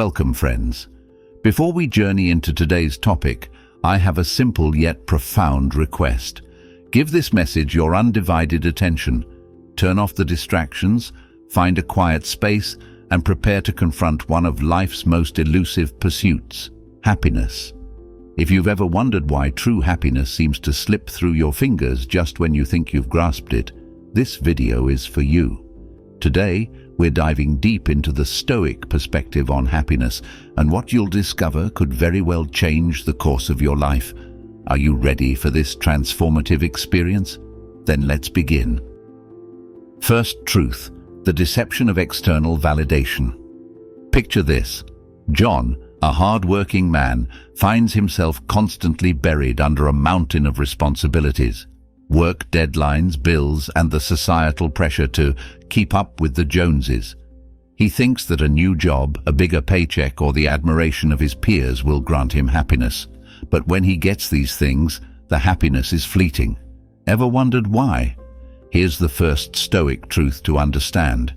Welcome, friends. Before we journey into today's topic, I have a simple yet profound request. Give this message your undivided attention. Turn off the distractions, find a quiet space, and prepare to confront one of life's most elusive pursuits: happiness. If you've ever wondered why true happiness seems to slip through your fingers just when you think you've grasped it, this video is for you. Today, we're diving deep into the Stoic perspective on happiness, and what you'll discover could very well change the course of your life. Are you ready for this transformative experience? Then let's begin. First truth: the deception of external validation. Picture this. John, a hard-working man, finds himself constantly buried under a mountain of responsibilities. Work deadlines, bills, and the societal pressure to keep up with the Joneses. He thinks that a new job, a bigger paycheck, or the admiration of his peers will grant him happiness. But when he gets these things, the happiness is fleeting. Ever wondered why? Here's the first Stoic truth to understand.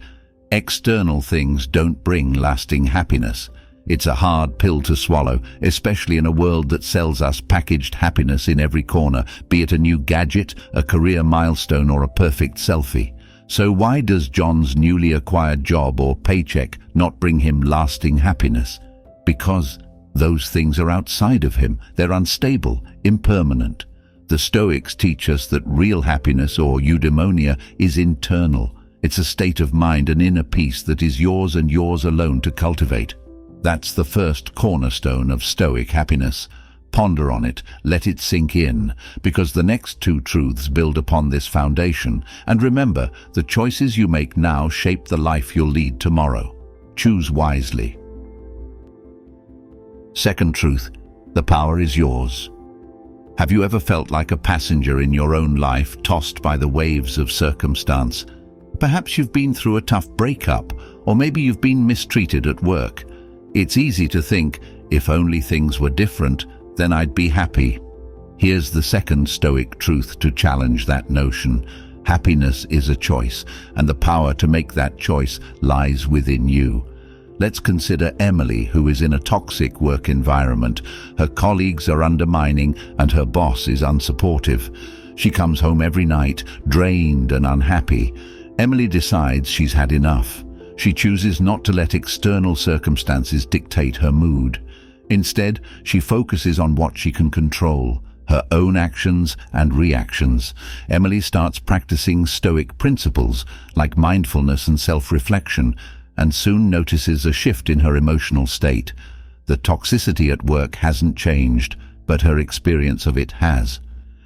External things don't bring lasting happiness. It's a hard pill to swallow, especially in a world that sells us packaged happiness in every corner, be it a new gadget, a career milestone, or a perfect selfie. So why does John's newly acquired job or paycheck not bring him lasting happiness? Because those things are outside of him. They're unstable, impermanent. The Stoics teach us that real happiness, or eudaimonia, is internal. It's a state of mind, an inner peace that is yours and yours alone to cultivate. That's the first cornerstone of Stoic happiness. Ponder on it, let it sink in, because the next two truths build upon this foundation. And remember, the choices you make now shape the life you'll lead tomorrow. Choose wisely. Second truth: the power is yours. Have you ever felt like a passenger in your own life, tossed by the waves of circumstance? Perhaps you've been through a tough breakup, or maybe you've been mistreated at work. It's easy to think, if only things were different, then I'd be happy. Here's the second Stoic truth to challenge that notion. Happiness is a choice, and the power to make that choice lies within you. Let's consider Emily, who is in a toxic work environment. Her colleagues are undermining, and her boss is unsupportive. She comes home every night, drained and unhappy. Emily decides she's had enough. She chooses not to let external circumstances dictate her mood. Instead, she focuses on what she can control: her own actions and reactions. Emily starts practicing Stoic principles like mindfulness and self-reflection, and soon notices a shift in her emotional state. The toxicity at work hasn't changed, but her experience of it has.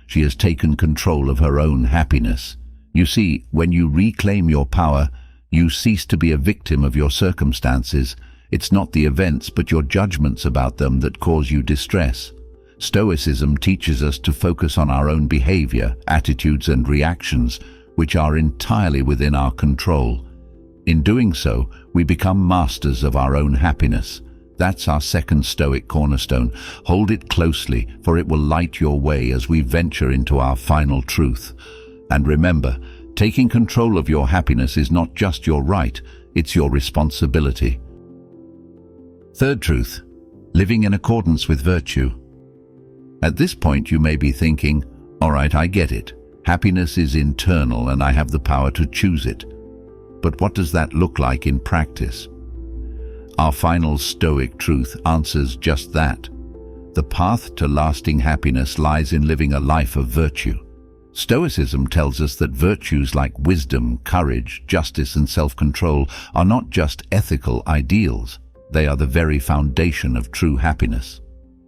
She has taken control of her own happiness. You see, when you reclaim your power, you cease to be a victim of your circumstances. It's not the events, but your judgments about them that cause you distress. Stoicism teaches us to focus on our own behavior, attitudes, and reactions, which are entirely within our control. In doing so, we become masters of our own happiness. That's our second Stoic cornerstone. Hold it closely, for it will light your way as we venture into our final truth. And remember, taking control of your happiness is not just your right, it's your responsibility. Third truth: living in accordance with virtue. At this point you may be thinking, all right, I get it. Happiness is internal and I have the power to choose it. But what does that look like in practice? Our final Stoic truth answers just that. The path to lasting happiness lies in living a life of virtue. Stoicism tells us that virtues like wisdom, courage, justice, and self-control are not just ethical ideals. They are the very foundation of true happiness.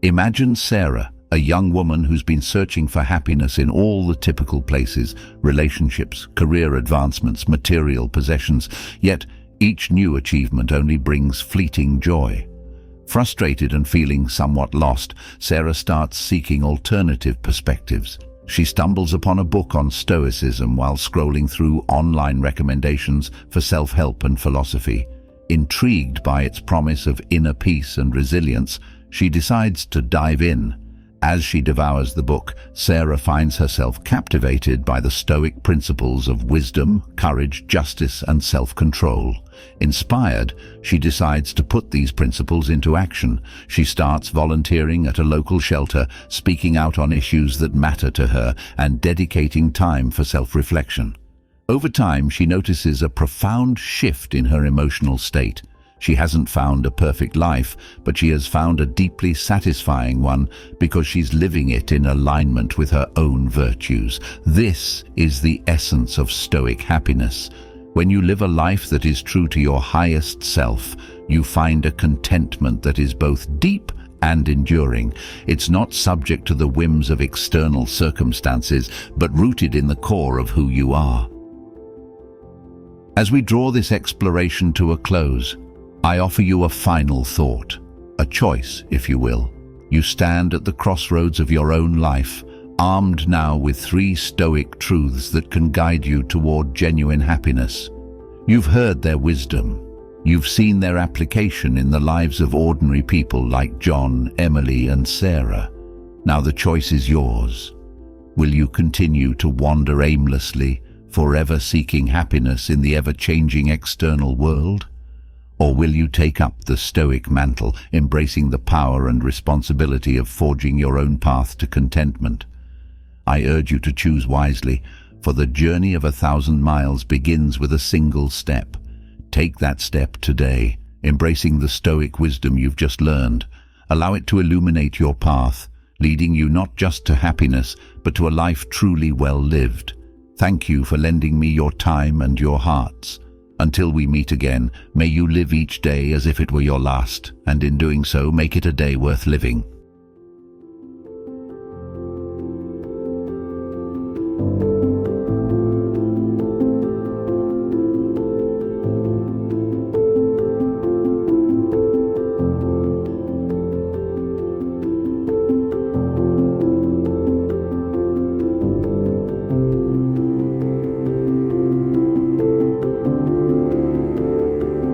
Imagine Sarah, a young woman who's been searching for happiness in all the typical places: relationships, career advancements, material possessions, yet each new achievement only brings fleeting joy. Frustrated and feeling somewhat lost, Sarah starts seeking alternative perspectives. She stumbles upon a book on Stoicism while scrolling through online recommendations for self-help and philosophy. Intrigued by its promise of inner peace and resilience, she decides to dive in. As she devours the book, Sarah finds herself captivated by the Stoic principles of wisdom, courage, justice, and self-control. Inspired, she decides to put these principles into action. She starts volunteering at a local shelter, speaking out on issues that matter to her, and dedicating time for self-reflection. Over time, she notices a profound shift in her emotional state. She hasn't found a perfect life, but she has found a deeply satisfying one because she's living it in alignment with her own virtues. This is the essence of Stoic happiness. When you live a life that is true to your highest self, you find a contentment that is both deep and enduring. It's not subject to the whims of external circumstances, but rooted in the core of who you are. As we draw this exploration to a close, I offer you a final thought, a choice, if you will. You stand at the crossroads of your own life, armed now with 3 Stoic truths that can guide you toward genuine happiness. You've heard their wisdom. You've seen their application in the lives of ordinary people like John, Emily, and Sarah. Now the choice is yours. Will you continue to wander aimlessly, forever seeking happiness in the ever-changing external world? Or will you take up the Stoic mantle, embracing the power and responsibility of forging your own path to contentment? I urge you to choose wisely, for the journey of 1,000 miles begins with a single step. Take that step today, embracing the Stoic wisdom you've just learned. Allow it to illuminate your path, leading you not just to happiness, but to a life truly well lived. Thank you for lending me your time and your hearts. Until we meet again, may you live each day as if it were your last, and in doing so, make it a day worth living.